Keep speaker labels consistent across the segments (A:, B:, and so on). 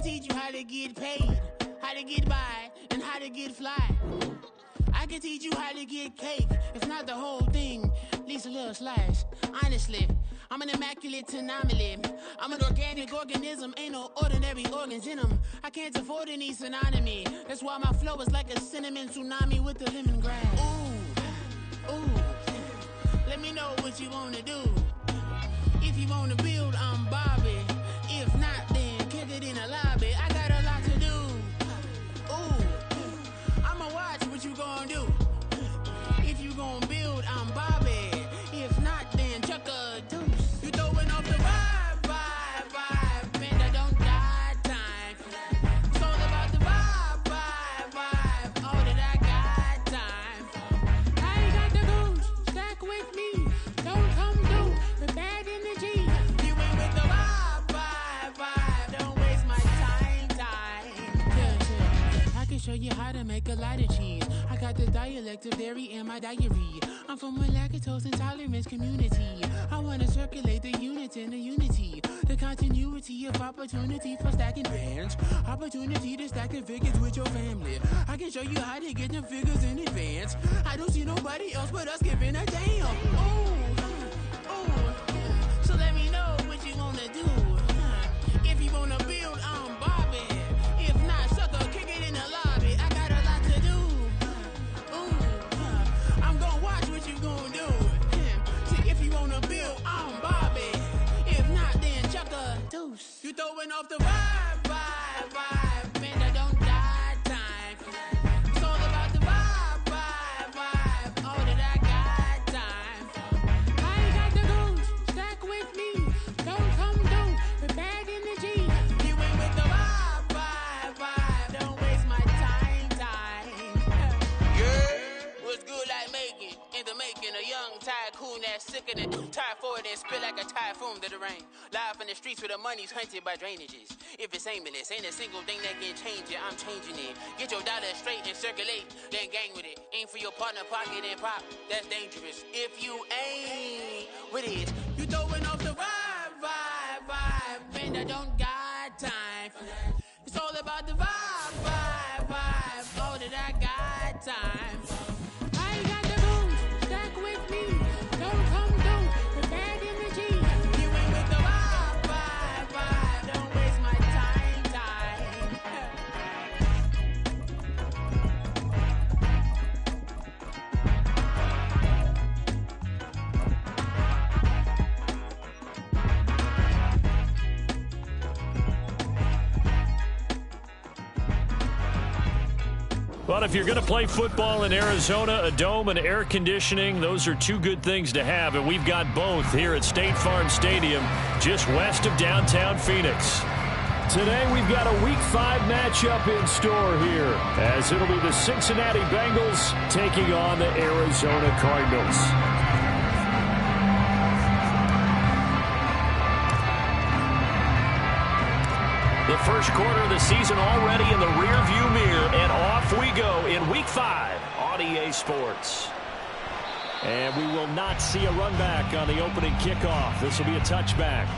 A: can teach you how to get paid, how to get by, and how to get fly. I can teach you how to get cake, if not the whole thing, at least a little slice. Honestly, I'm an immaculate anomaly. I'm an organic organism, ain't no ordinary organs in them. I can't afford any synonymy. That's why my flow is like a cinnamon tsunami with the lemongrass. Ooh, ooh, let me know what you wanna do. If you wanna build, I'm Bobby. If not, then kick it in the lobby. I got a lot to do. Ooh, I'ma watch what you gonna do. If you gonna build, I'm Bobby. If not, then chuck a deuce. You throwing off the vibe, vibe, vibe. Man, I don't got time. It's all about the vibe, vibe, vibe. All that I got time. I ain't got the goose, stack with me. Don't come through with bad energy. You ain't with the vibe, vibe, vibe. Don't waste my time. Yeah. I can show you how to make a lot of cheese. I got the dialect of dairy in my diary. I'm from a lactose intolerance community. I wanna circulate the units in the unity. The continuity of opportunity for stacking bands. Opportunity to stack the figures with your family. I can show you how to get the figures in advance. I don't see nobody else but us giving a damn. Ooh, ooh. So let me know what you wanna do. If you wanna build, I'm Bobby. If not, sucker, kick it in the lobby. I got a lot to do. Ooh, I'm gonna watch what you gonna do. See, if you wanna build, I'm Bobby. If not, then chuck a deuce. You throwing off the vibe, vibe, vibe. Man, I don't got time. It's all about the vibe, vibe, vibe. All that I got time. I ain't got the goose, stack with me. Don't come through with bad energy. You ain't with the vibe, vibe, vibe. Don't waste my time. Yeah, what's good like making? In the making, a young tycoon that's sicker than typhoid and spit like a typhoon to the rain. Live in the streets where the money's hunted by drainages. If it's aimless, ain't a single thing that can change it. I'm changing it. Get your dollar straight and circulate, then gang with it. Aim for your partner, pocket and pop. That's dangerous. If you ain't with it, you throwing off the vibe, vibe, vibe. Man, I don't got time for that. It's all about the vibe, vibe, vibe. All that I got time. I ain't got the goose, stack with me. Don't come through with bad energy. You ain't with the vibe, vibe, vibe. Don't waste my time.
B: But if you're going to play football in Arizona, a dome and air conditioning, those are two good things to have, and we've got both here at State Farm Stadium, just west of downtown Phoenix. Today we've got a Week 5 matchup in store here, as it'll be the Cincinnati Bengals taking on the Arizona Cardinals. The first quarter of the season already in the rearview mirror, and off we go in Week 5 on EA Sports. And we will not see a run back on the opening kickoff. This will be a touchback.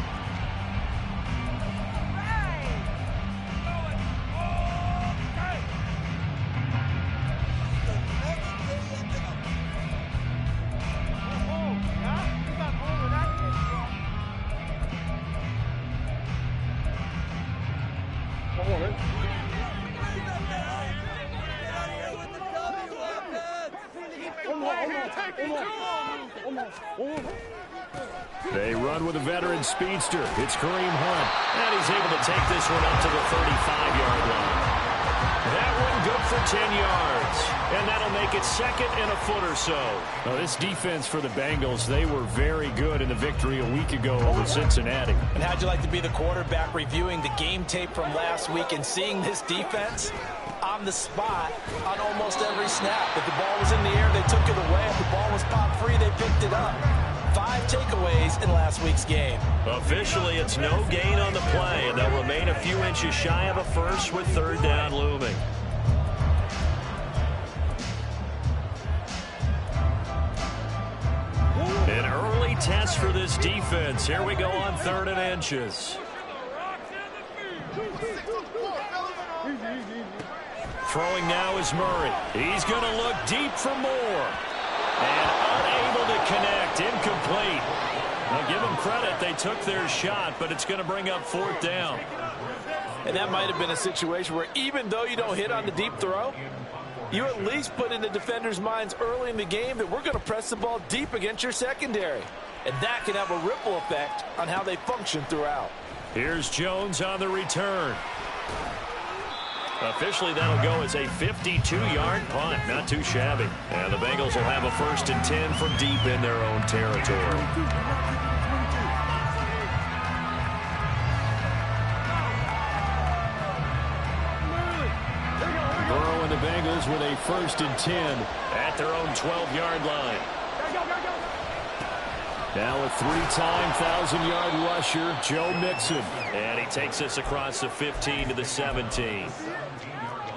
B: They run with a veteran speedster. It's Kareem Hunt. And he's able to take this one up to the 35-yard line. That one good for 10 yards. And that'll make it second and a foot or so. Now, this defense for the Bengals, they were very good in the victory a week ago over Cincinnati.
C: And how'd you like to be the quarterback reviewing the game tape from last week and seeing this defense on the spot on almost every snap? If the ball was in the air, they took it away. If the ball was popped free, they picked it up. 5 takeaways in last week's game.
B: Officially, it's no gain on the play, and they'll remain a few inches shy of a first with third down looming. An early test for this defense. Here we go on 3rd and inches. Throwing now is Murray. He's going to look deep for more. And unable to connect. Incomplete. Now give them credit. They took their shot, but it's going to bring up 4th down.
C: And that might have been a situation where even though you don't hit on the deep throw, you at least put in the defenders' minds early in the game that we're going to press the ball deep against your secondary. And that can have a ripple effect on how they function throughout.
B: Here's Jones on the return. Officially, that'll go as a 52-yard punt. Not too shabby. And the Bengals will have a 1st and 10 from deep in their own territory. Burrow and the Bengals with a 1st and 10 at their own 12-yard line. Now a 3-time 1,000-yard rusher, Joe Mixon. And he takes us across the 15 to the 17.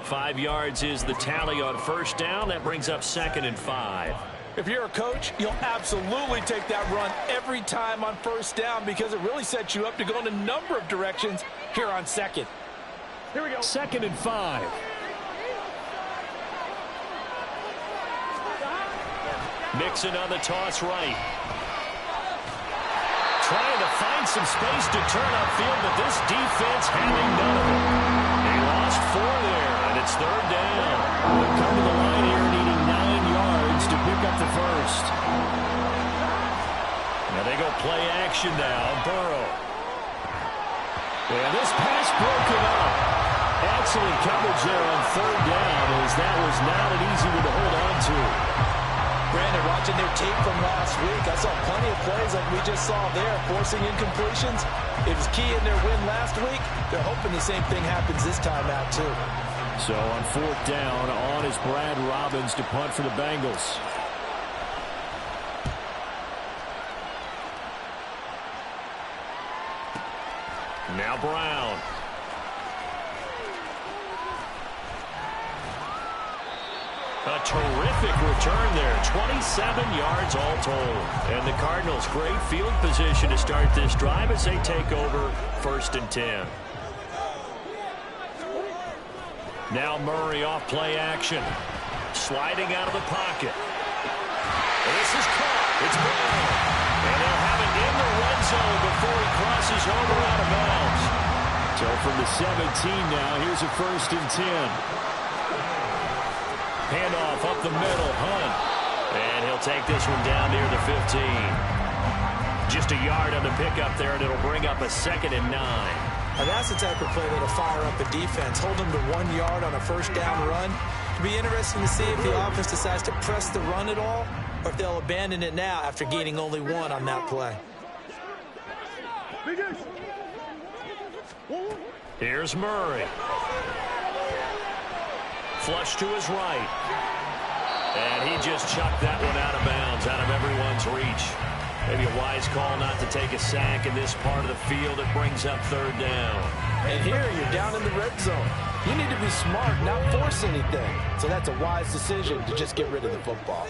B: 5 yards is the tally on 1st down. That brings up 2nd and 5.
C: If you're a coach, you'll absolutely take that run every time on 1st down because it really sets you up to go in a number of directions here on 2nd.
B: Here we go. 2nd and 5. Mixon on the toss right. Trying to find some space to turn upfield, but this defense having none of it. They lost 4 there, and it's 3rd down. They'll come to the line here needing 9 yards to pick up the 1st. Now they go play action now. Burrow. And this pass broken up. Excellent coverage there on 3rd down, as that was not an easy one to hold on to.
C: Brandon, watching their tape from last week, I saw plenty of plays like we just saw there, forcing incompletions. It was key in their win last week. They're hoping the same thing happens this time out, too.
B: So on 4th down, on is Brad Robbins to punt for the Bengals. Now Brown. A terrific return there. 27 yards all told. And the Cardinals, great field position to start this drive as they take over 1st and 10. Now Murray off play action. Sliding out of the pocket. This is caught. It's Brown. And they'll have it in the red zone before he crosses over out of bounds. So from the 17 now, here's a 1st and 10. Handoff up the middle, Hunt. And he'll take this one down near the 15. Just a yard on the pickup there, and it'll bring up a 2nd and 9.
C: And that's the type of play that'll fire up a defense. Hold them to 1 yard on a 1st down run. It'll be interesting to see if the offense decides to press the run at all, or if they'll abandon it now after gaining only 1 on that play.
B: Here's Murray. Flush to his right. And he just chucked that one out of bounds, out of everyone's reach. Maybe a wise call not to take a sack in this part of the field. It brings up 3rd down.
C: And here you're down in the red zone. You need to be smart, not force anything. So that's a wise decision to just get rid of the football.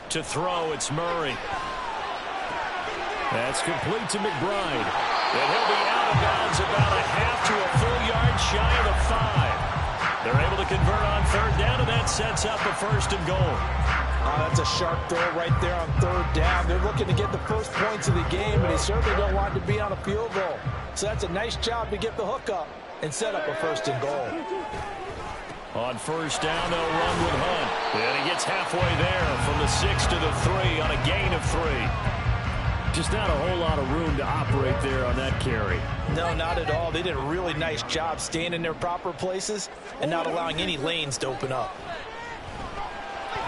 B: To throw, it's Murray. That's complete to McBride. And he'll be out of bounds about a half to a full yard shy of the 5. They're able to convert on 3rd down, and that sets up a 1st and goal.
C: That's a sharp throw right there on 3rd down. They're looking to get the first points of the game, and they certainly don't want to be on a field goal. So that's a nice job to get the hook up and set up a 1st and goal.
B: On 1st down, they'll run with Hunt. And he gets halfway there from the 6 to the 3 on a gain of 3. Just not a whole lot of room to operate there on that carry.
C: No, not at all. They did a really nice job staying in their proper places and not allowing any lanes to open up.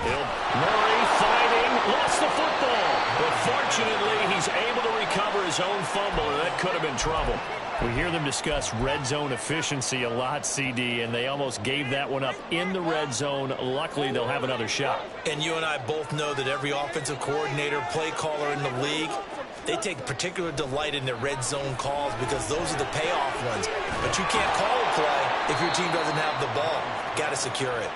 B: Murray fighting, lost the football. But fortunately, he's able to recover his own fumble, and that could have been trouble. We hear them discuss red zone efficiency a lot, CD, and they almost gave that one up in the red zone. Luckily, they'll have another shot.
C: And you and I both know that every offensive coordinator, play caller in the league, they take particular delight in their red zone calls because those are the payoff ones. But you can't call a play if your team doesn't have the ball. Got to secure it.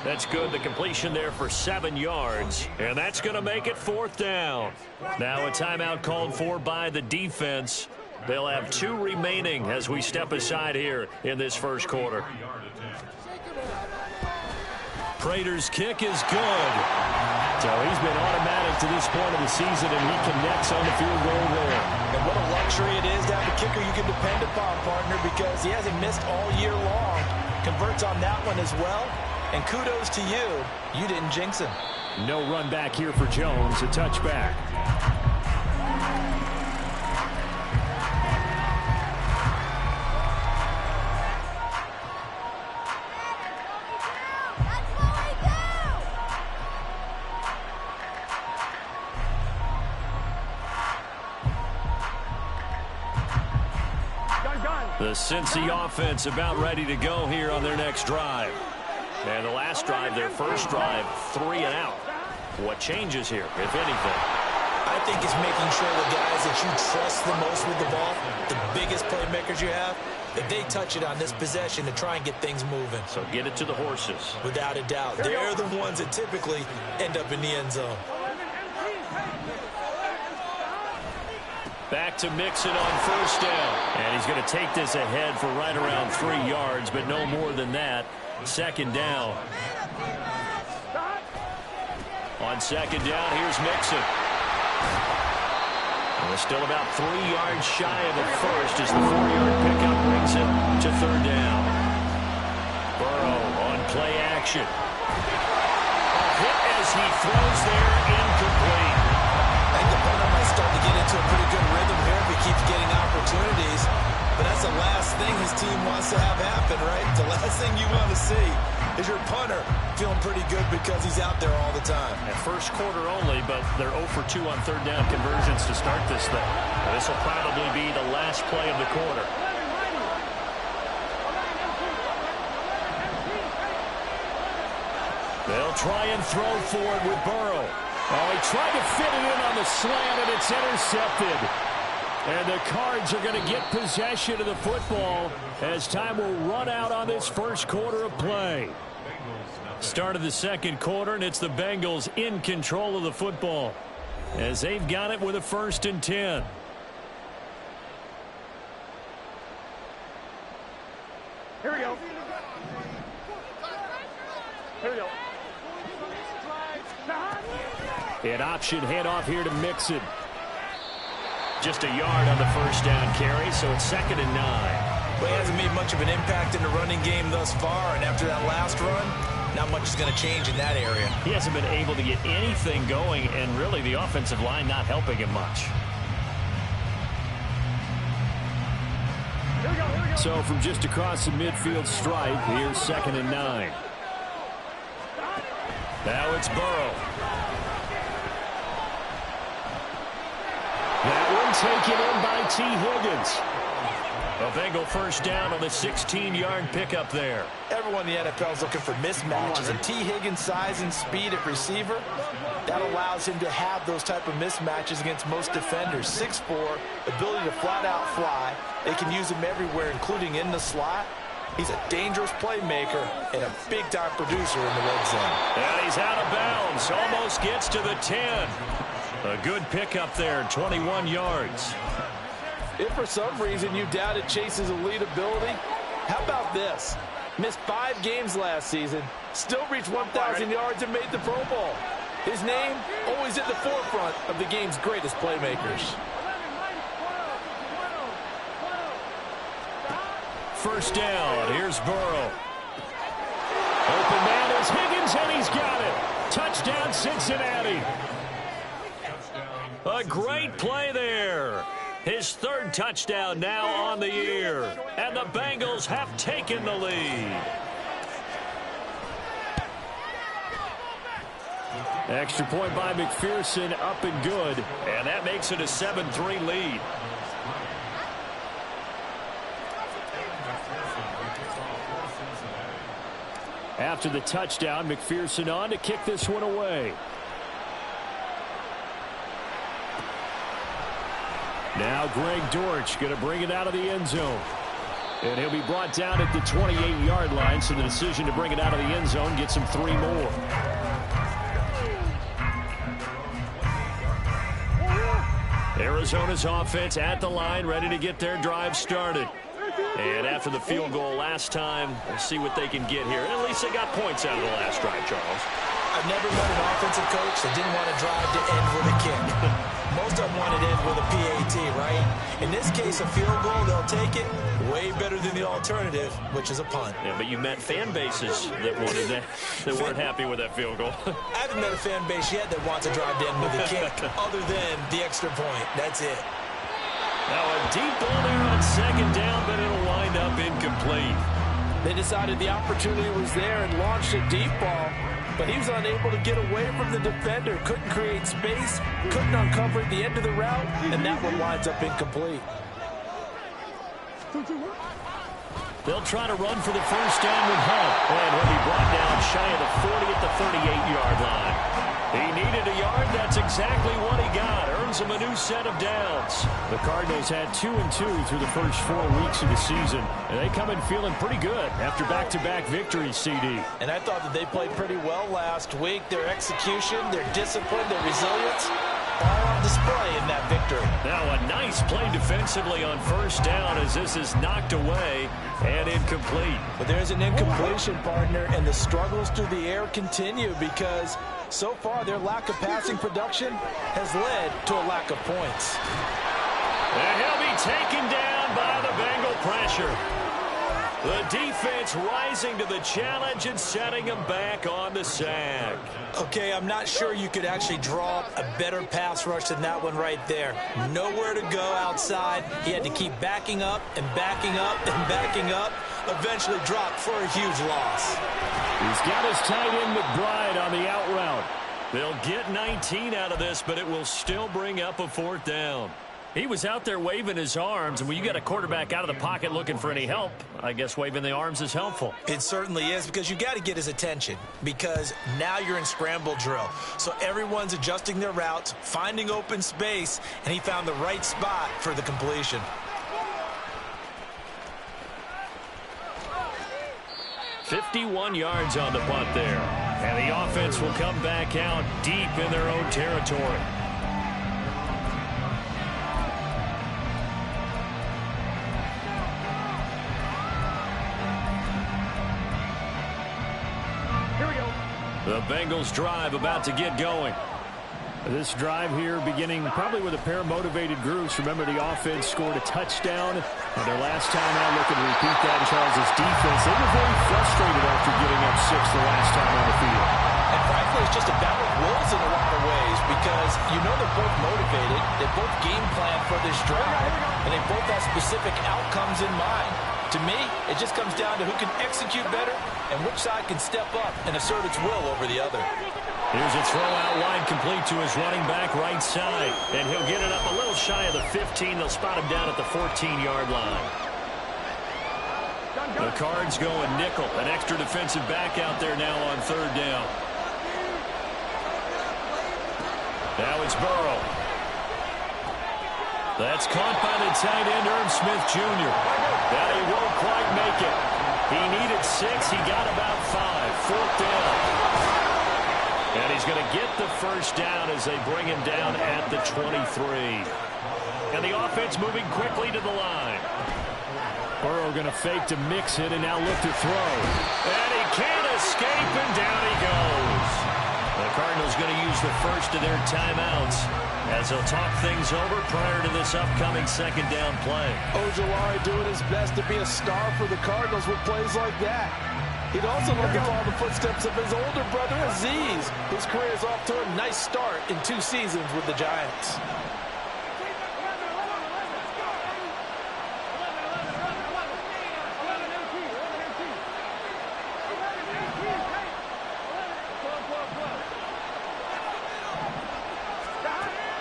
B: That's good. The completion there for 7 yards. And that's going to make it 4th down. Now a timeout called for by the defense. They'll have 2 remaining as we step aside here in this first quarter. Prater's kick is good. So he's been automatic to this point of the season, and he connects on the field goal there.
C: And what a luxury it is to have a kicker you can depend upon, partner, because he hasn't missed all year long. Converts on that one as well. And kudos to you. You didn't jinx him.
B: No run back here for Jones. A touchback. The Cincy offense about ready to go here on their next drive. And the last drive, their first drive, 3 and out. What changes here, if anything?
C: I think it's making sure the guys that you trust the most with the ball, the biggest playmakers you have, that they touch it on this possession to try and get things moving.
B: So get it to the horses.
C: Without a doubt. They're the ones that typically end up in the end zone.
B: Back to Mixon on first down. And he's going to take this ahead for right around 3 yards, but no more than that. Second down. On second down, here's Mixon. And we're still about 3 yards shy of the first as the 4-yard pickup brings him to third down. Burrow on play action. A hit as he throws there, incomplete.
C: I think the punter might start to get into a pretty good rhythm here if he keeps getting opportunities. But that's the last thing his team wants to have happen, right? The last thing you want to see is your punter feeling pretty good because he's out there all the time.
B: At first quarter only, but they're 0 for 2 on third down conversions to start this thing. This will probably be the last play of the quarter. They'll try and throw for it with Burrow. Oh, he tried to fit it in on the slant, and it's intercepted. And the Cards are going to get possession of the football as time will run out on this first quarter of play. Start of the second quarter, and it's the Bengals in control of the football as they've got it with a 1st and 10.
D: Here we go. Here we go.
B: An option handoff here to Mixon. Just a yard on the first down carry, so it's 2nd and 9.
C: But he hasn't made much of an impact in the running game thus far, and after that last run, not much is going to change in that area.
B: He hasn't been able to get anything going, and really the offensive line not helping him much.
D: Here we go, here we go.
B: So from just across the midfield stripe, here's 2nd and 9. Now it's Burrow. That one taken in by T. Higgins. A Bengal first down on the 16-yard pickup there.
C: Everyone in the NFL is looking for mismatches, and T. Higgins' size and speed at receiver, that allows him to have those type of mismatches against most defenders. 6'4", ability to flat-out fly. They can use him everywhere, including in the slot. He's a dangerous playmaker and a big-time producer in the red zone.
B: And he's out of bounds. Almost gets to the 10. A good pickup there, 21 yards.
C: If for some reason you doubted Chase's elite ability, how about this? Missed 5 games last season, still reached 1,000 yards and made the Pro Bowl. His name always at the forefront of the game's greatest playmakers.
B: First down, here's Burrow. Open man is Higgins, and he's got it. Touchdown, Cincinnati. A great play there. His 3rd touchdown now on the year. And the Bengals have taken the lead. Extra point by McPherson, up and good. And that makes it a 7-3 lead. After the touchdown, McPherson on to kick this one away. Now Greg Dortch going to bring it out of the end zone. And he'll be brought down at the 28-yard line, so the decision to bring it out of the end zone gets him 3 more. Arizona's offense at the line, ready to get their drive started. And after the field goal last time, we'll see what they can get here. At least they got points out of the last drive, Charles.
C: I've never met an offensive coach that didn't want to drive to end with a kick. Most of them want to end with a PAT, right? In this case, a field goal, they'll take it. Way better than the alternative, which is a punt.
B: Yeah, but you met fan bases that wanted that weren't happy with that field goal.
C: I haven't met a fan base yet that wants to drive to end with a kick, other than the extra point. That's it.
B: Now a deep ball there on second down, but it'll wind up incomplete.
E: They decided the opportunity was there and launched a deep ball, but he was unable to get away from the defender, couldn't create space, couldn't uncover the end of the route, and that one winds up incomplete.
B: They'll try to run for the first down with Hunt, and he'll be brought down shy of the 40 at the 38-yard line. He needed a yard. That's exactly what he got. Earns him a new set of downs. The Cardinals had 2-2 through the first 4 weeks of the season, and they come in feeling pretty good after back-to-back victories, CD.
C: And I thought that they played pretty well last week. Their execution, their discipline, their resilience, all on display in that victory.
B: Now a nice play defensively on first down as this is knocked away and incomplete.
C: But there's an incompletion, partner, and the struggles through the air continue because so far their lack of passing production has led to a lack of points.
B: And he'll be taken down by the Bengal pressure. The defense rising to the challenge and setting him back on the sack.
C: Okay, I'm not sure you could actually draw up a better pass rush than that one right there. Nowhere to go outside. He had to keep backing up and backing up and backing up. Eventually dropped for a huge loss.
B: He's got his tight end McBride on the out route. They'll get 19 out of this, but it will still bring up a 4th down. He was out there waving his arms, and when you got a quarterback out of the pocket looking for any help, I guess waving the arms is helpful.
C: It certainly is, because you got to get his attention, because now you're in scramble drill. So everyone's adjusting their routes, finding open space, and he found the right spot for the completion.
B: "51 yards on the punt there. And the offense will come back out deep in their own territory. The Bengals drive about to get going. This drive here beginning probably with a pair of motivated groups. Remember, the offense scored a touchdown. And their last time out, looking to repeat that in Charles' defense. They were very frustrated after getting up 6 the last time on the field.
C: And frankly, it's just a battle of wills in a lot of ways, because you know they're both motivated. They both game plan for this drive, and they both have specific outcomes in mind. To me, it just comes down to who can execute better and which side can step up and assert its will over the other.
B: Here's a throw out wide, complete to his running back right side. And he'll get it up a little shy of the 15. They'll spot him down at the 14-yard line. The Cards going nickel. An extra defensive back out there now on 3rd down. Now it's Burrow. That's caught by the tight end, Irv Smith Jr. That he won't quite make it. He needed 6. He got about 5. 4th down. And he's going to get the first down as they bring him down at the 23. And the offense moving quickly to the line. Burrow going to fake to mix it and now look to throw. And he can't escape, and down he goes. The Cardinals going to use the first of their timeouts as they'll talk things over prior to this upcoming 2nd down play.
E: Ojulari doing his best to be a star for the Cardinals with plays like that. He'd also love to follow the footsteps of his older brother, Aziz. His career is off to a nice start in 2 seasons with the Giants.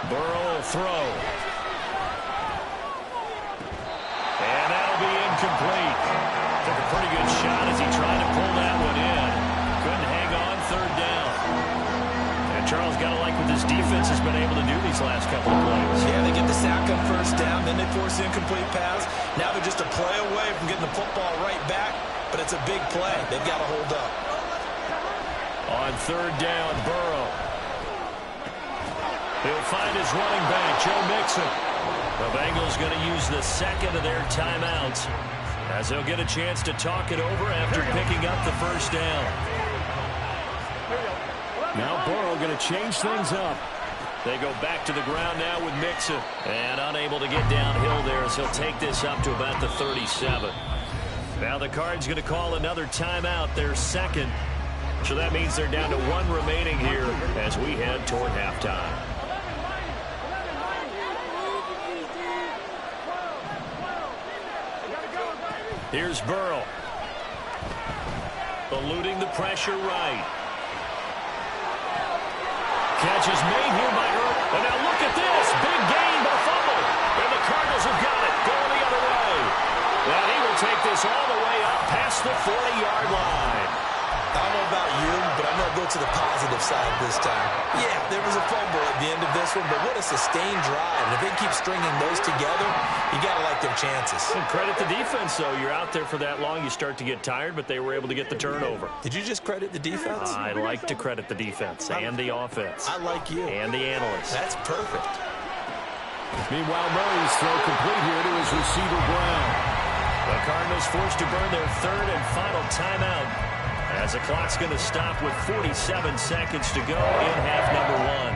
B: Burrow will throw. And that'll be incomplete. Took a pretty good shot as he tried to pull that one in. Couldn't hang on 3rd down. And Charles got to like what this defense has been able to do these last couple of plays.
C: Yeah, they get the sack on 1st down, then they force the incomplete pass. Now they're just a play away from getting the football right back, but it's a big play. They've got to hold up.
B: On 3rd down, Burrow. He'll find his running back, Joe Mixon. The Bengals going to use the second of their timeouts as they'll get a chance to talk it over after picking up the first down. Now Burrow going to change things up. They go back to the ground now with Mixon. And unable to get downhill there as he'll take this up to about the 37. Now the Cards going to call another timeout, their second. So that means they're down to one remaining here as we head toward halftime. Here's Burrow. Eluding the pressure right. Catch is made here by Earl. And now look at this. Big gain but fumble. And the Cardinals have got it. Going the other way. And he will take this all the way up past the 40-yard line.
C: I don't know about you, but I'm going to go to the positive side this time. Yeah, there was a fumble at the end of this one, but what a sustained drive. And if they keep stringing those together, you got to like their chances.
B: And credit the defense, though. You're out there for that long, you start to get tired, but they were able to get the turnover.
C: Did you just credit the defense?
B: I like to credit the defense and the offense.
C: I like you.
B: And the analysts.
C: That's perfect.
B: Meanwhile, Murray's throw complete here to his receiver, Brown. The Cardinals forced to burn their third and final timeout as the clock's going to stop with 47 seconds to go in half number one.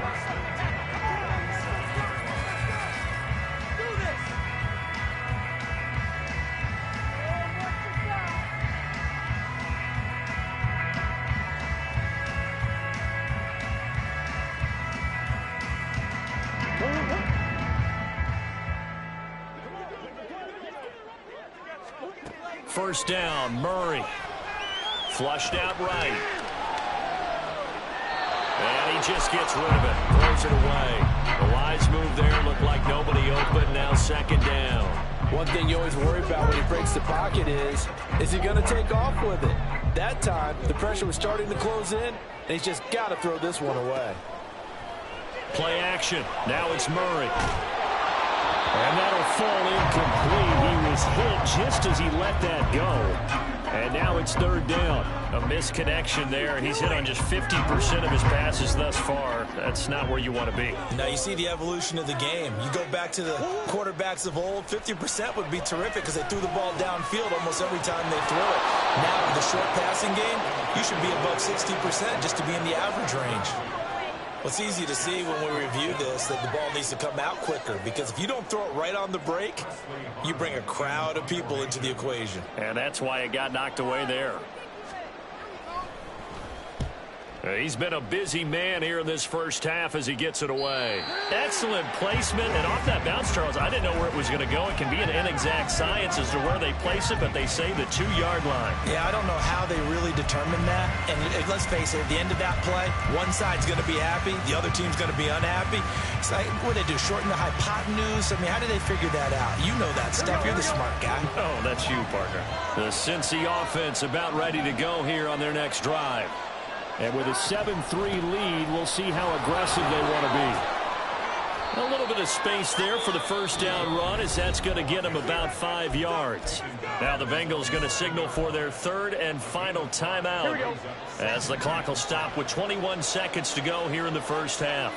B: First down, Murray. Flushed out right. And he just gets rid of it. Throws it away. The wise move there. Looked like nobody open. Now second down.
E: One thing you always worry about when he breaks the pocket is he going to take off with it? That time, the pressure was starting to close in, and he's just got to throw this one away.
B: Play action. Now it's Murray. And that'll fall incomplete. He was hit just as he let that go. And now it's third down. A misconnection there. He's hit on just 50% of his passes thus far. That's not where you want to be.
C: Now you see the evolution of the game. You go back to the quarterbacks of old, 50% would be terrific because they threw the ball downfield almost every time they throw it. Now with the short passing game, you should be above 60% just to be in the average range. Well, it's easy to see when we review this that the ball needs to come out quicker because if you don't throw it right on the break, you bring a crowd of people into the equation.
B: And that's why it got knocked away there. He's been a busy man here in this first half as he gets it away. Excellent placement. And off that bounce, Charles, I didn't know where it was going to go. It can be an inexact science as to where they place it, but they say the 2-yard line.
C: Yeah, I don't know how they really determine that. And let's face it, at the end of that play, one side's going to be happy, the other team's going to be unhappy. It's like, what do they do, shorten the hypotenuse? I mean, how do they figure that out? You know that stuff. You're the smart guy.
B: Oh, that's you, partner. The Cincy offense about ready to go here on their next drive. And with a 7-3 lead, we'll see how aggressive they want to be. A little bit of space there for the first down run as that's going to get them about 5 yards. Now the Bengals going to signal for their third and final timeout as the clock will stop with 21 seconds to go here in the first half.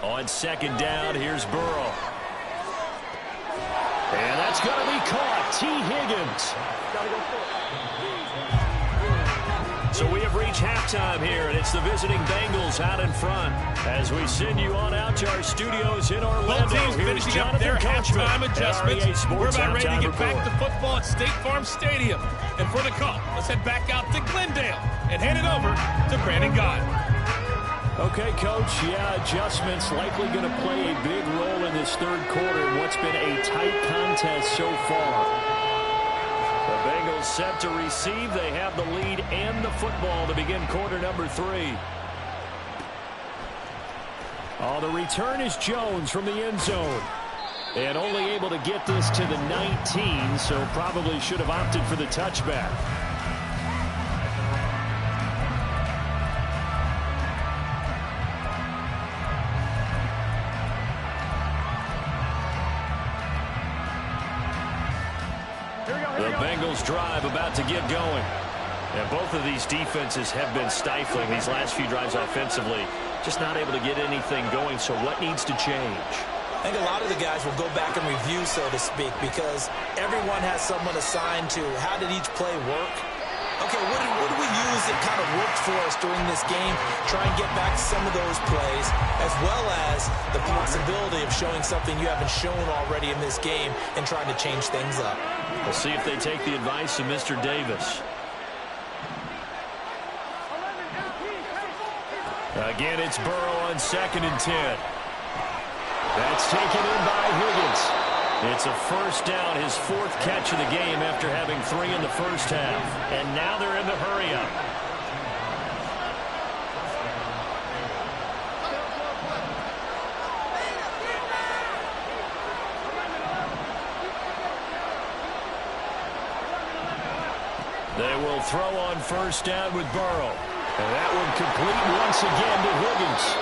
B: On second down, here's Burrow. And that's going to be caught. T. Higgins. So we have reached halftime here, and it's the visiting Bengals out in front as we send you on out to our studios in Orlando.
F: Both teams finishing up their halftime adjustments. We're about ready to get back to football at State Farm Stadium. And for the call, let's head back out to Glendale and hand it over to Brandon Gott.
B: Okay, Coach, yeah, adjustments likely going to play a big role in this third quarter in what's been a tight contest so far. The Bengals set to receive. They have the lead and the football to begin quarter number 3. Oh, the return is Jones from the end zone. And only able to get this to the 19, so probably should have opted for the touchback.
D: Here
B: The Bengals drive about to get going. And both of these defenses have been stifling these last few drives offensively. Just not able to get anything going, so what needs to change?
C: I think a lot of the guys will go back and review, so to speak, because everyone has someone assigned to how did each play work. Okay, what do we use that kind of worked for us during this game? Try and get back to some of those plays, as well as the flexibility of showing something you haven't shown already in this game and trying to change things up.
B: We'll see if they take the advice of Mr. Davis. Again, it's Burrow on 2nd and 10. That's taken in by Higgins. It's a first down, his 4th catch of the game after having 3 in the first half. And now they're in the hurry-up. They will throw on first down with Burrow. And that one complete once again to Higgins.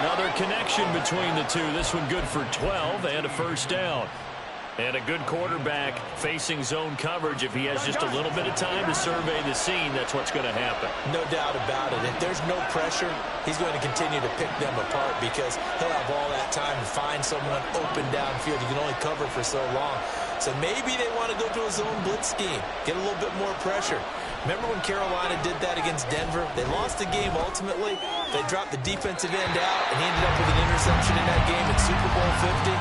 B: Another connection between the two. This one good for 12 and a first down. And a good quarterback facing zone coverage. If he has just a little bit of time to survey the scene, that's what's going to happen.
C: No doubt about it. If there's no pressure, he's going to continue to pick them apart because he'll have all that time to find someone open downfield. You can only cover for so long. So maybe they want to go to a zone blitz scheme, get a little bit more pressure. Remember when Carolina did that against Denver? They lost the game ultimately. They dropped the defensive end out, and he ended up with an interception in that game in Super Bowl 50.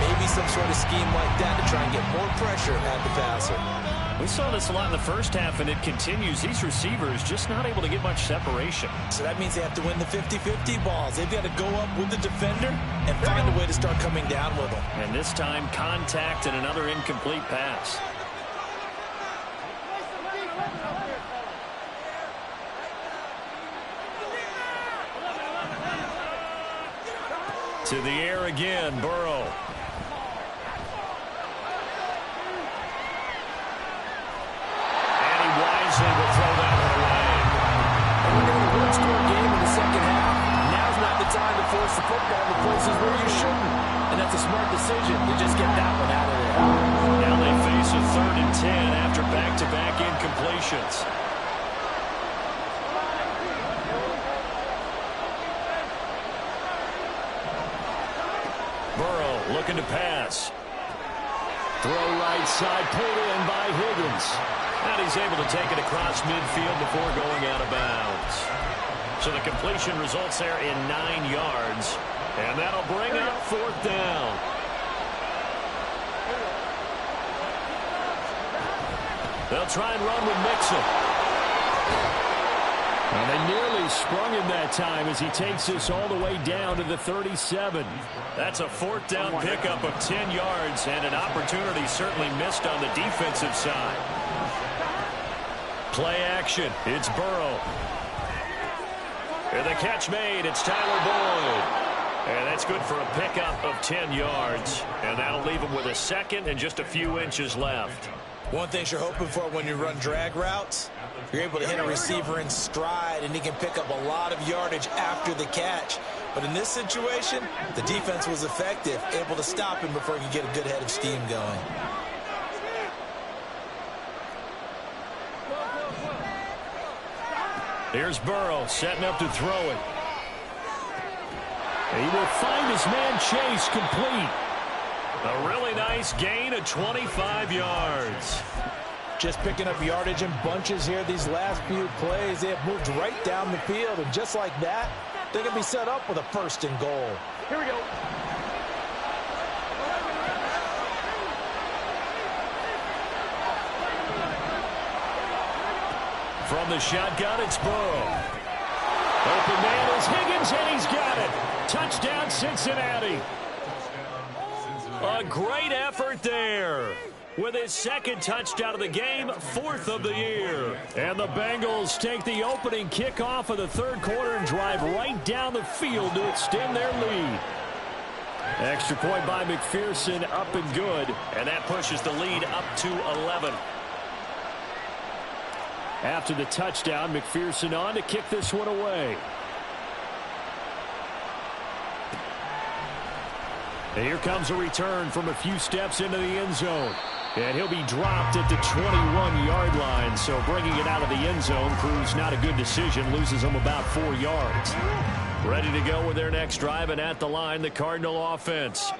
C: Maybe some sort of scheme like that to try and get more pressure at the passer.
B: We saw this a lot in the first half, and it continues. These receivers just not able to get much separation.
C: So that means they have to win the 50-50 balls. They've got to go up with the defender and find a way to start coming down with them.
B: And this time, contact and another incomplete pass. To the air again, Burrow. And he wisely will throw that one away.
E: And we're getting a one-score game in the second half. Now's not the time to force the football to places where you shouldn't. And that's a smart decision to just get that one out of there.
B: Now they face a 3rd and 10 after back-to-back incompletions. Looking to pass. Throw right side, pulled in by Higgins. And he's able to take it across midfield before going out of bounds. So the completion results there in 9 yards. And that'll bring up 4th down. They'll try and run with Mixon. And they nearly sprung him that time as he takes this all the way down to the 37. That's a 4th down pickup of 10 yards and an opportunity certainly missed on the defensive side. Play action. It's Burrow. And the catch made. It's Tyler Boyd. And that's good for a pickup of 10 yards. And that'll leave him with a 2nd and just a few inches left.
C: One thing you're hoping for when you run drag routes, you're able to hit a receiver in stride, and he can pick up a lot of yardage after the catch. But in this situation, the defense was effective, able to stop him before he could get a good head of steam going.
B: Here's Burrow setting up to throw it. He will find his man Chase complete. A really nice gain of 25 yards.
E: Just picking up yardage in bunches here these last few plays. They have moved right down the field, and just like that, they can be set up with a 1st and goal.
D: Here we go.
B: From the shotgun, it's Burrow. Open man is Higgins, and he's got it. Touchdown, Cincinnati. A great effort there. With his 2nd touchdown of the game, 4th of the year. And the Bengals take the opening kickoff of the 3rd quarter and drive right down the field to extend their lead. Extra point by McPherson, up and good. And that pushes the lead up to 11. After the touchdown, McPherson on to kick this one away. And here comes a return from a few steps into the end zone. And he'll be dropped at the 21-yard line. So bringing it out of the end zone proves not a good decision. Loses them about 4 yards. Ready to go with their next drive, and at the line, the Cardinal offense.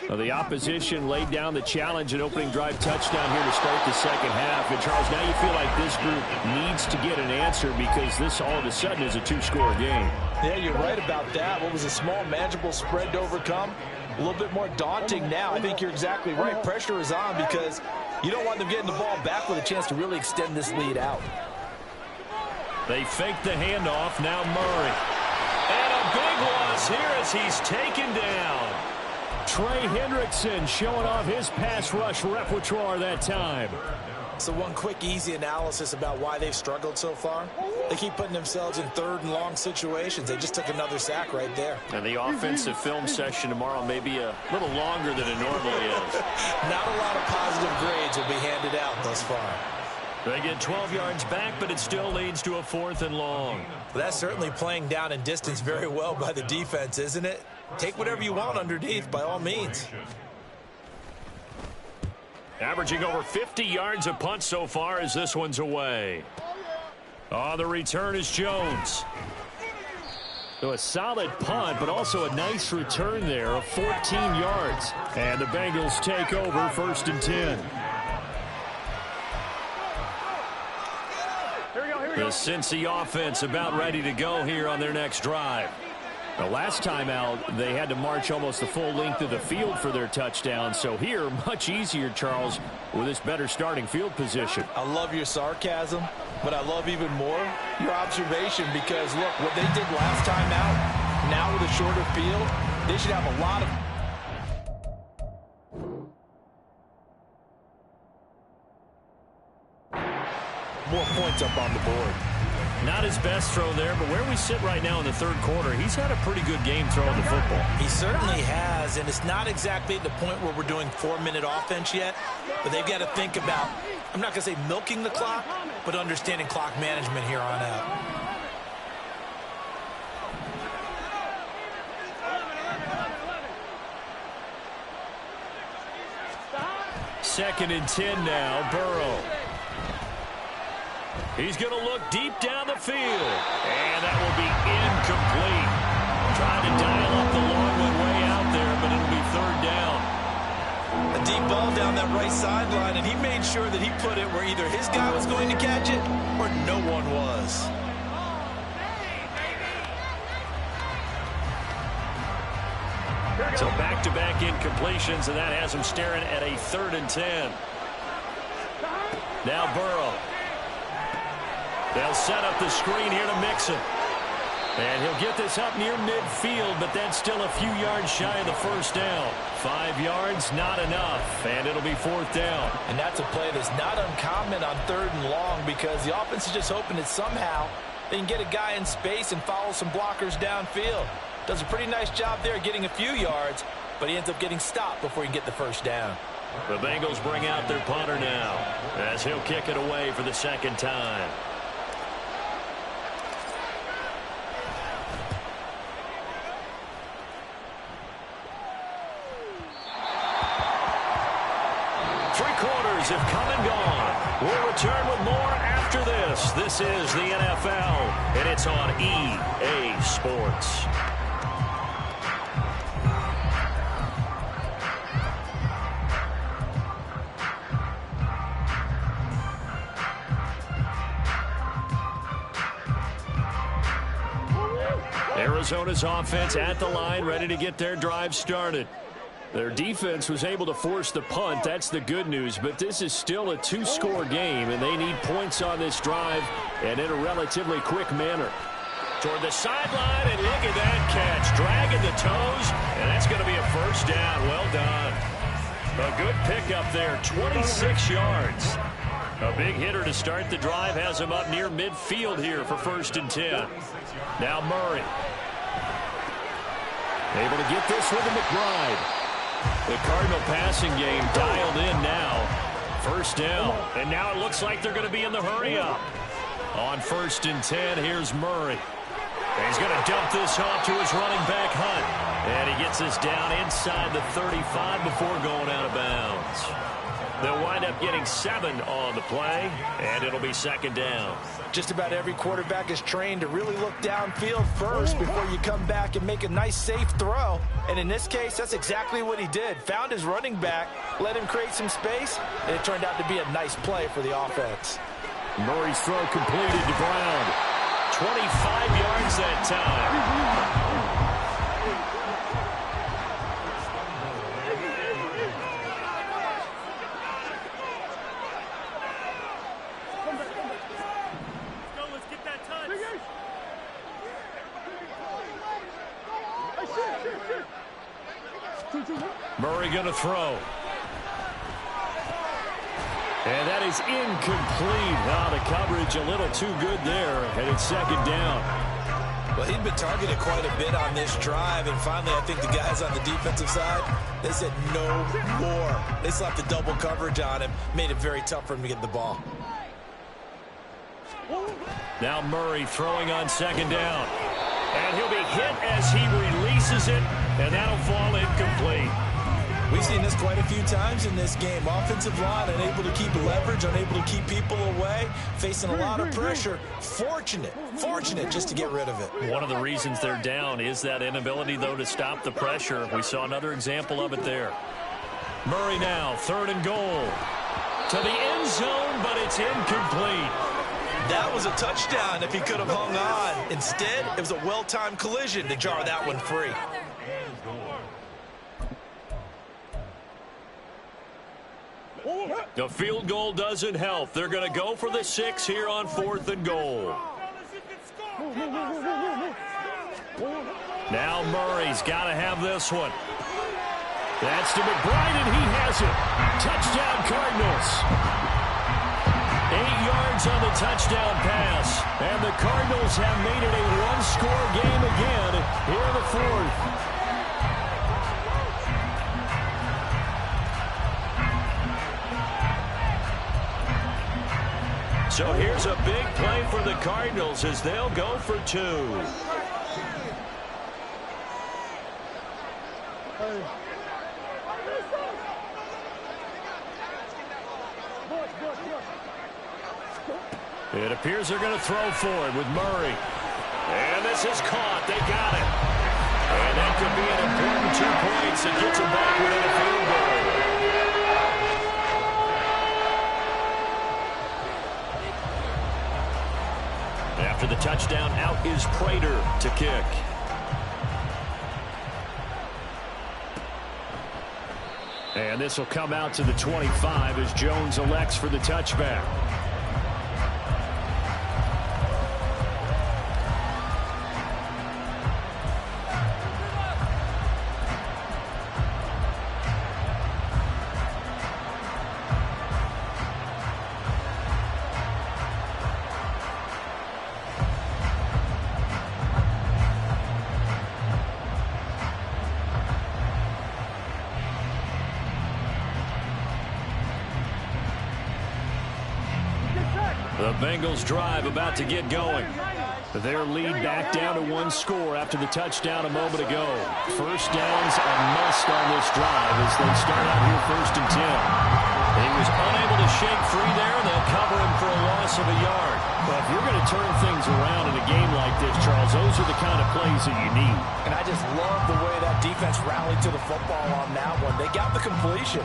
B: Well, the opposition laid down the challenge, an opening drive touchdown here to start the second half. And, Charles, now you feel like this group needs to get an answer because this all of a sudden is a 2-score game.
C: Yeah, you're right about that. What was a small, manageable spread to overcome? A little bit more daunting now. I think you're exactly right. Pressure is on because you don't want them getting the ball back with a chance to really extend this lead out.
B: They fake the handoff. Now Murray. And a big loss here as he's taken down. Trey Hendrickson showing off his pass rush repertoire that time.
C: So one quick, easy analysis about why they've struggled so far. They keep putting themselves in third and long situations. They just took another sack right there.
B: And the offensive film session tomorrow may be a little longer than it normally is.
C: Not a lot of positive grades will be handed out thus far.
B: They get 12 yards back, but it still leads to a 4th and long.
C: Well, that's certainly playing down in distance very well by the defense, isn't it? Take whatever you want underneath, by all means.
B: Averaging over 50 yards a punt so far as this one's away. On the return is Jones. So a solid punt, but also a nice return there of 14 yards. And the Bengals take over 1st and 10. The Cincy offense about ready to go here on their next drive. The last time out, they had to march almost the full length of the field for their touchdown. So here, much easier, Charles, with this better starting field position.
C: I love your sarcasm, but I love even more your observation because, look, what they did last time out, now with a shorter field, they should have a lot of... more points up on the board.
B: Not his best throw there, but where we sit right now in the third quarter, he's had a pretty good game throwing the football.
C: He certainly has, and it's not exactly at the point where we're doing 4-minute offense yet, but they've got to think about, I'm not going to say milking the clock, but understanding clock management here on out.
B: Second and 10 now, Burrow. He's going to look deep down the field. And that will be incomplete. Trying to dial up the long one way out there, but it'll be 3rd down.
C: A deep ball down that right sideline, and he made sure that he put it where either his guy was going to catch it or no one was.
B: So back-to-back incompletions, and that has him staring at a 3rd and 10. Now Burrow. They'll set up the screen here to Mixon. And he'll get this up near midfield, but that's still a few yards shy of the 1st down. 5 yards, not enough, and it'll be 4th down.
C: And that's a play that's not uncommon on 3rd and long because the offense is just hoping that somehow they can get a guy in space and follow some blockers downfield. Does a pretty nice job there getting a few yards, but he ends up getting stopped before he can get the 1st down.
B: The Bengals bring out their punter now as he'll kick it away for the 2nd time. Have come and gone. We'll return with more after this. This is the NFL, and it's on EA Sports. Arizona's offense at the line, ready to get their drive started. Their defense was able to force the punt. That's the good news. But this is still a 2-score game, and they need points on this drive and in a relatively quick manner. Toward the sideline, and look at that catch. Dragging the toes, and that's going to be a 1st down. Well done. A good pickup there, 26 yards. A big hitter to start the drive has him up near midfield here for 1st and 10. Now Murray. Able to get this with a McBride. The Cardinal passing game dialed in now. 1st down. And now it looks like they're going to be in the hurry-up. On 1st and 10, here's Murray. And he's going to dump this off to his running back, Hunt. And he gets this down inside the 35 before going out of bounds. They'll wind up getting 7 on the play, and it'll be second down.
C: Just about every quarterback is trained to really look downfield first before you come back and make a nice, safe throw. And in this case, that's exactly what he did. Found his running back, let him create some space, and it turned out to be a nice play for the offense.
B: Murray's throw completed to Brown. 25 yards that time. Murray going to throw. And that is incomplete. The coverage a little too good there, and it's second down.
C: Well, he'd been targeted quite a bit on this drive, and finally I think the guys on the defensive side, they said no more. They slapped the double coverage on him, made it very tough for him to get the ball.
B: Now Murray throwing on second down. And he'll be hit as he releases it, and that'll fall incomplete.
C: We've seen this quite a few times in this game. Offensive line unable to keep leverage, unable to keep people away, facing a lot of pressure. Fortunate just to get rid of it.
B: One of the reasons they're down is that inability, though, to stop the pressure. We saw another example of it there. Murray now, 3rd and goal. To the end zone, but it's incomplete.
C: That was a touchdown if he could have hung on. Instead, it was a well-timed collision to jar that one free.
B: The field goal doesn't help. They're going to go for the 6 here on 4th and goal. Now Murray's got to have this one. That's to McBride, and he has it. Touchdown, Cardinals. 8 yards on the touchdown pass. And the Cardinals have made it a one-score game again here in the 4th. So here's a big play for the Cardinals as they'll go for 2. It appears they're going to throw for it with Murray. And this is caught. They got it. And that could be an important 2 points that gets them back within a field goal. After the touchdown, out is Prater to kick. And this will come out to the 25 as Jones elects for the touchback. The Bengals drive about to get going. Their lead back down to 1 score after the touchdown a moment ago. First down's a must on this drive as they start out here 1st and 10. He was unable to shake free there, and they'll cover him for a loss of a yard. But if you're going to turn things around in a game like this, Charles, those are the kind of plays that you need.
C: And I just love the way that defense rallied to the football on that one. They got the completion,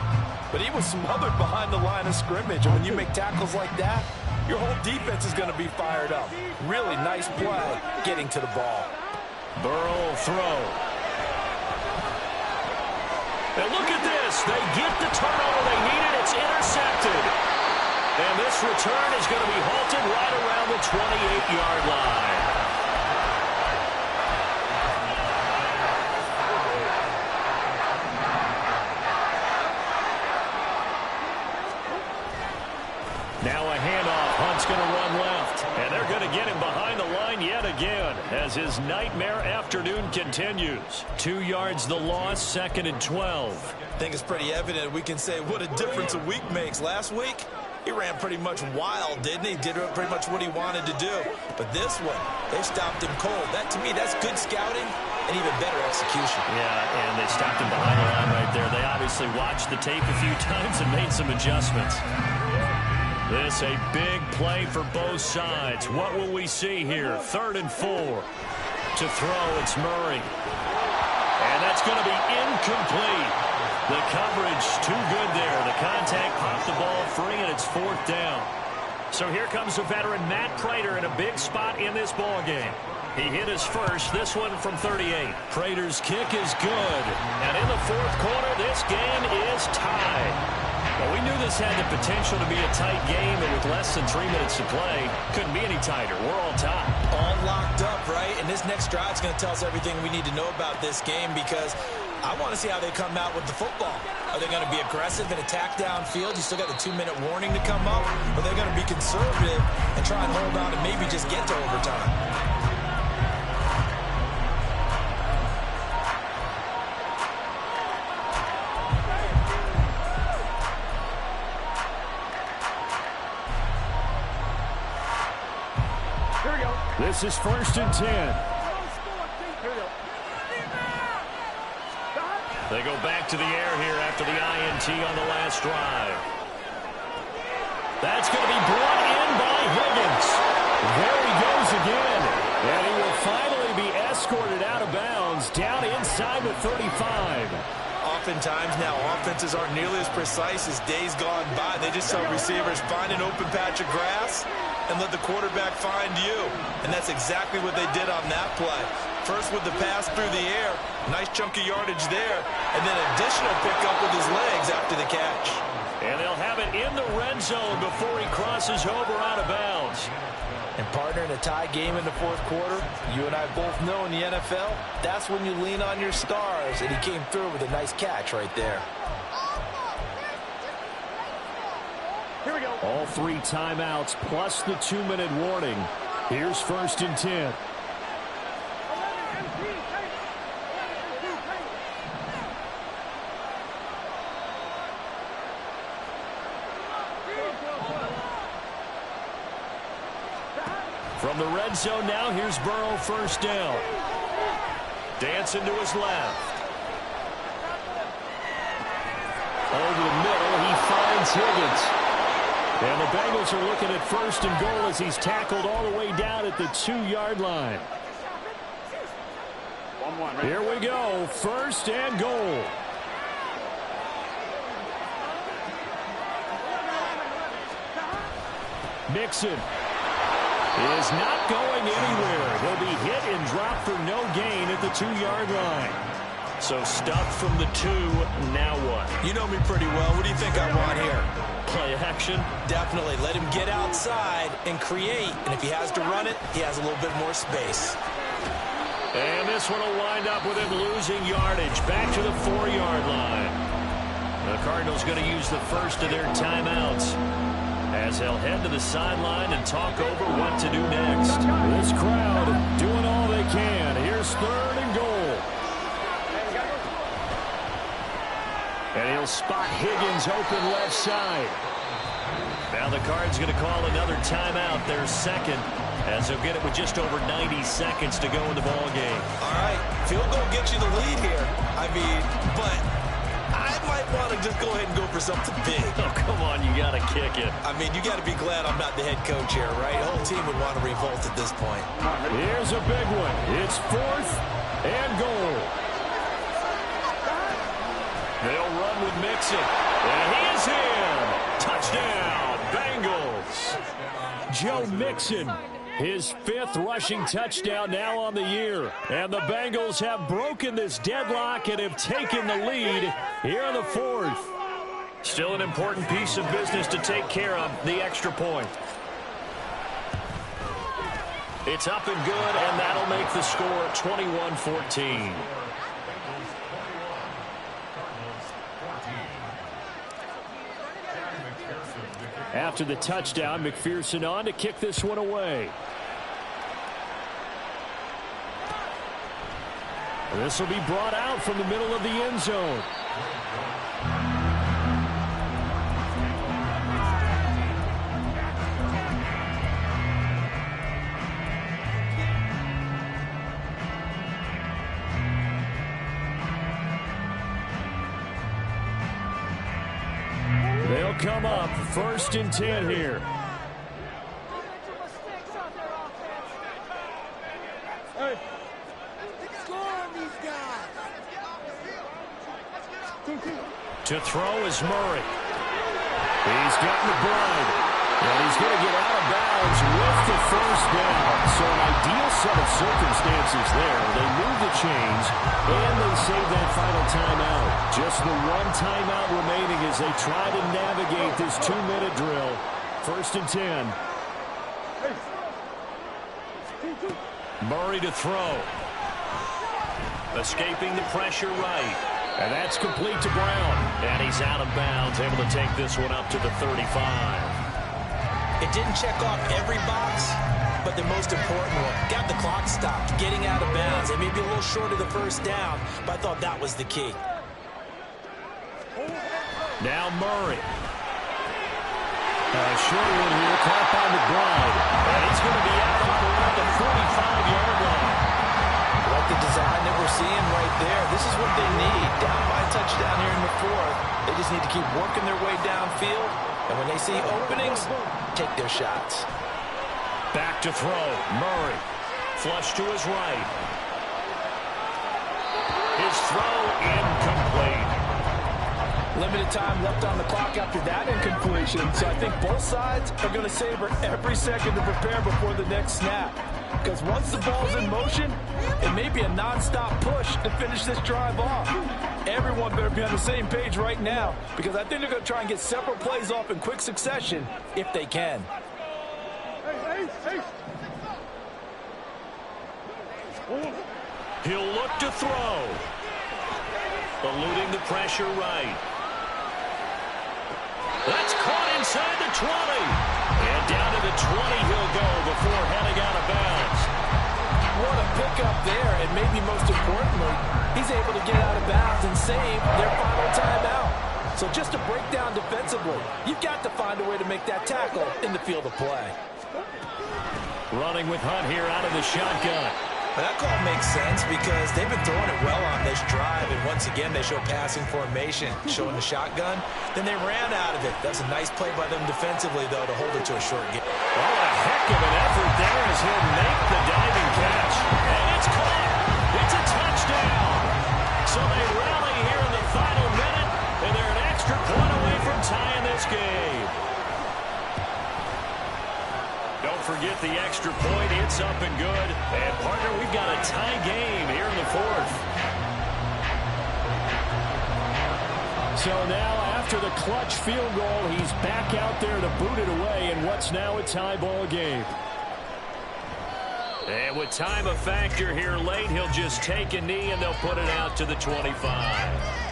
C: but he was smothered behind the line of scrimmage. And when you make tackles like that, your whole defense is going to be fired up. Really nice play getting to the ball.
B: Burrow throw. And look at this. They get the turnover they needed. It's intercepted. And this return is going to be halted right around the 28-yard line. Now a handoff. Hunt's going to run left. And they're going to get him behind the line yet again as his nightmare afternoon continues. 2 yards the loss, 2nd and 12.
C: I think it's pretty evident we can say what a difference a week makes. Last week, he ran pretty much wild, didn't he? Did pretty much what he wanted to do. But this one, they stopped him cold. That, to me, that's good scouting and even better execution.
B: Yeah, and they stopped him behind the line right there. They obviously watched the tape a few times and made some adjustments. This a big play for both sides. What will we see here? 3rd and 4. To throw, it's Murray. And that's going to be incomplete. The coverage too good there. The contact popped the ball free, and it's 4th down. So here comes the veteran Matt Prater in a big spot in this ball game. He hit his first, this one from 38. Prater's kick is good. And in the 4th quarter, this game is tied. Well, we knew this had the potential to be a tight game, and with less than 3 minutes to play, couldn't be any tighter. We're all tied.
C: All locked up, right? And this next drive is going to tell us everything we need to know about this game, because I want to see how they come out with the football. Are they going to be aggressive and attack downfield? You still got the 2-minute warning to come up. Or are they going to be conservative and try and hold on and maybe just get to overtime?
B: This is 1st and 10.
D: Here we go.
B: They go back to the air here after the INT on the last drive. That's going to be brought in by Higgins. There he goes again. And he will finally be escorted out of bounds down inside the 35.
C: Oftentimes now, offenses aren't nearly as precise as days gone by. They just tell receivers, find an open patch of grass and let the quarterback find you. And that's exactly what they did on that play. First with the pass through the air, nice chunk of yardage there, and then additional pickup with his legs after the catch.
B: And they'll have it in the red zone before he crosses over out of bounds.
C: And partner, in a tie game in the 4th quarter, you and I both know in the NFL, that's when you lean on your stars, and he came through with a nice catch right there.
D: Here we go.
B: All 3 timeouts plus the 2-minute warning. Here's 1st and 10. From the red zone now, here's Burrow, 1st down. Dancing to his left. Over the middle, he finds Higgins. And the Bengals are looking at 1st and goal as he's tackled all the way down at the 2-yard line. Here we go, 1st and goal. Mixon is not going anywhere. He'll be hit and dropped for no gain at the 2-yard line. So stuffed from the 2, now what?
C: You know me pretty well. What do you think I want here?
B: Play action?
C: Definitely. Let him get outside and create. And if he has to run it, he has a little bit more space.
B: And this one will wind up with him losing yardage. Back to the 4-yard line. The Cardinals going to use the first of their timeouts, as they'll head to the sideline and talk over what to do next. This crowd doing all they can. Here's 3rd and goal. And he'll spot Higgins open left side. Now the Cards going to call another timeout, their 2nd, as they'll get it with just over 90 seconds to go in the ball game.
C: All right, field goal gets you the lead here. I mean, but I might want to just go ahead and go for something big.
B: Oh, come on, you got to kick it.
C: I mean, you got to be glad I'm not the head coach here, right? The whole team would want to revolt at this point.
B: Here's a big one. It's 4th and goal. They'll run with Mixon. And he is in. Touchdown, Bengals. Joe Mixon, his 5th rushing touchdown now on the year. And the Bengals have broken this deadlock and have taken the lead here in the 4th. Still an important piece of business to take care of, the extra point. It's up and good, and that'll make the score 21-14. After the touchdown, McPherson on to kick this one away. This will be brought out from the middle of the end zone. come up. 1st and 10 here. To throw is Murray. He's got McBride. And he's going to get out of bounds with the 1st down. So an ideal set of circumstances there. They move the chains, and they save that final timeout. Just the one timeout remaining as they try to navigate this 2-minute drill. 1st and 10. Murray to throw. Escaping the pressure right. And that's complete to Brown. And he's out of bounds, able to take this one up to the 35.
C: It didn't check off every box, but the most important one. Got the clock stopped, getting out of bounds. It may be a little short of the 1st down, but I thought that was the key.
B: Now Murray. Short one here, caught by McBride. And he's going to be out around the 45-yard line.
C: Like the design that we're seeing right there. This is what they need. Down by a touchdown here in the 4th. They just need to keep working their way downfield. And when they see openings, take their shots.
B: Back to throw. Murray. Flush to his right. His throw incomplete.
E: Limited time left on the clock after that incompletion. So I think both sides are going to savor every second to prepare before the next snap. Because once the ball's in motion, it may be a non-stop push to finish this drive off. Everyone better be on the same page right now, because I think they're going to try and get several plays off in quick succession if they can.
B: He'll look to throw. Eluding the pressure right. That's caught inside the 20. And down to the 20 he'll go before heading out of bounds.
E: What a pickup there, and maybe most importantly, he's able to get out of bounds and save their final timeout. So just to break down defensively, you've got to find a way to make that tackle in the field of play.
B: Running with Hunt here out of the shotgun.
C: But that call makes sense because they've been throwing it well on this drive, and once again they show passing formation, showing the shotgun. Then they ran out of it. That's a nice play by them defensively, though, to hold it to a short game.
B: Oh, a heck of an effort there as he'll make the diving catch. And it's caught. It's a touchdown. So they rally here in the final minute, and they're an extra point away from tying this game. Don't forget the extra point. It's up and good. And, partner, we've got a tie game here in the 4th. So now, after the clutch field goal, he's back out there to boot it away in what's now a tie ball game. And with time a factor here late, he'll just take a knee and they'll put it out to the 25.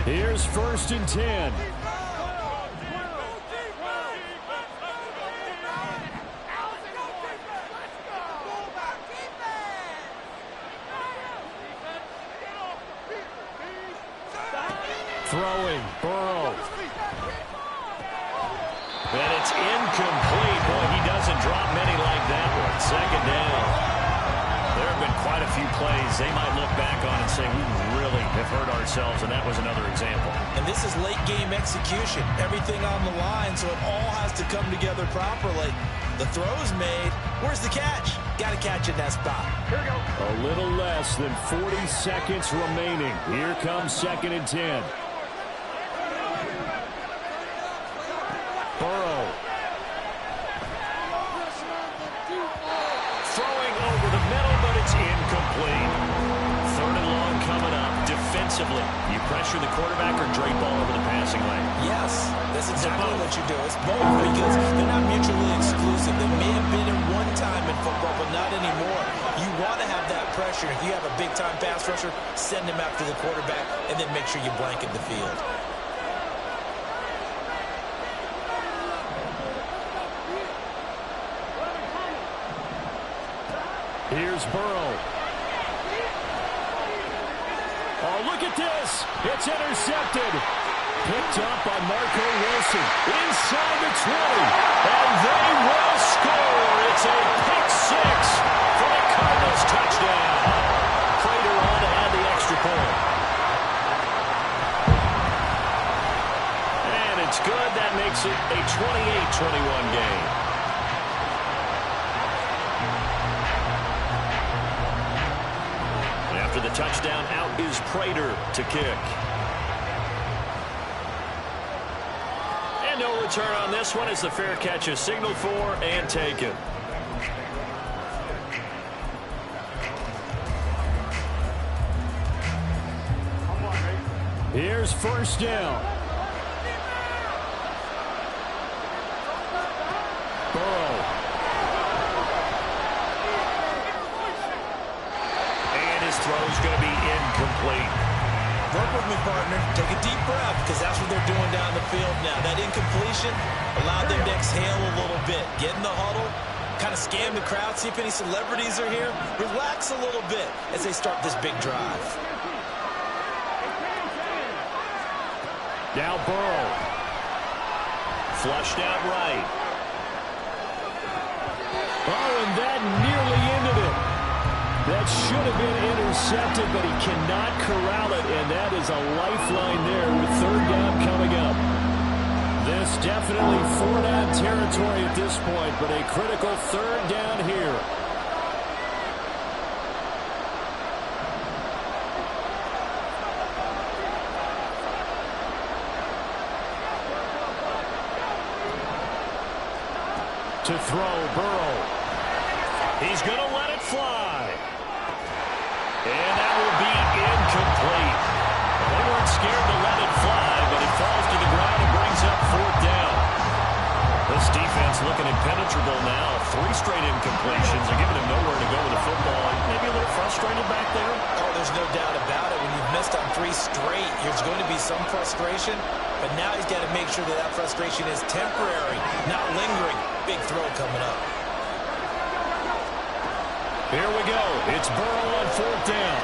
B: Here's 1st and 10. Throwing, Burrow. And it's incomplete. Boy, he doesn't drop many like that one. 2nd down. There have been quite a few plays they might look back on and say, we really have hurt ourselves, and that was another example.
C: And this is late-game execution. Everything on the line, so it all has to come together properly. The throw's made. Where's the catch? Got to catch in that spot.
E: Here we go.
B: A little less than 40 seconds remaining. Here comes 2nd and 10. Burrow. Throwing over the middle, but it's incomplete. 3rd and long coming up. Defensively, you pressure the quarterback or drape ball over the passing lane?
C: Yes, that's exactly what you do. It's both because they're not mutually exclusive. They may have been at one time in football, but not anymore. You want to have that pressure. If you have a big-time pass rusher, send him after the quarterback, and then make sure you blanket the field.
B: Here's Burrow. Oh, look at this. It's intercepted. Picked up by Marco Wilson. Inside the 20. And they will score. It's a pick six for the Cardinals touchdown. Prater on to add the extra point. And it's good. That makes it a 28-21 game. After the touchdown, out is Prater to kick. And no return on this one as the fair catch is signaled for and taken. Here's first down. Burrow. And his throw's going to be incomplete.
C: Work with me, partner. Take a deep breath, because that's what they're doing down the field now. That incompletion allowed them to exhale a little bit. Get in the huddle, kind of scan the crowd, see if any celebrities are here. Relax a little bit as they start this big drive.
B: Now Burrow. Flushed out right. Oh, and that nearly ended it. That should have been intercepted, but he cannot corral it, and that is a lifeline there with third down coming up. This definitely four-down territory at this point, but a critical third down here. To throw, Burrow. He's going to let it fly. And that will be incomplete. They weren't scared to let it fly, but it falls to the ground and brings up fourth down. This defense looking impenetrable now. 3 straight incompletions. They're giving him nowhere to go with the football. Maybe a little frustrated back there.
C: Oh, there's no doubt about it. When you've missed on 3 straight, there's going to be some frustration. But now he's got to make sure that that frustration is temporary, not lingering. Big throw coming up.
B: Here we go. It's Burrow on fourth down.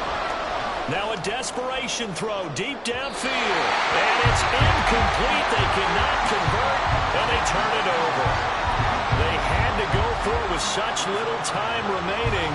B: Now a desperation throw deep downfield. And it's incomplete. They cannot convert, and they turn it over. They had to go for it with such little time remaining.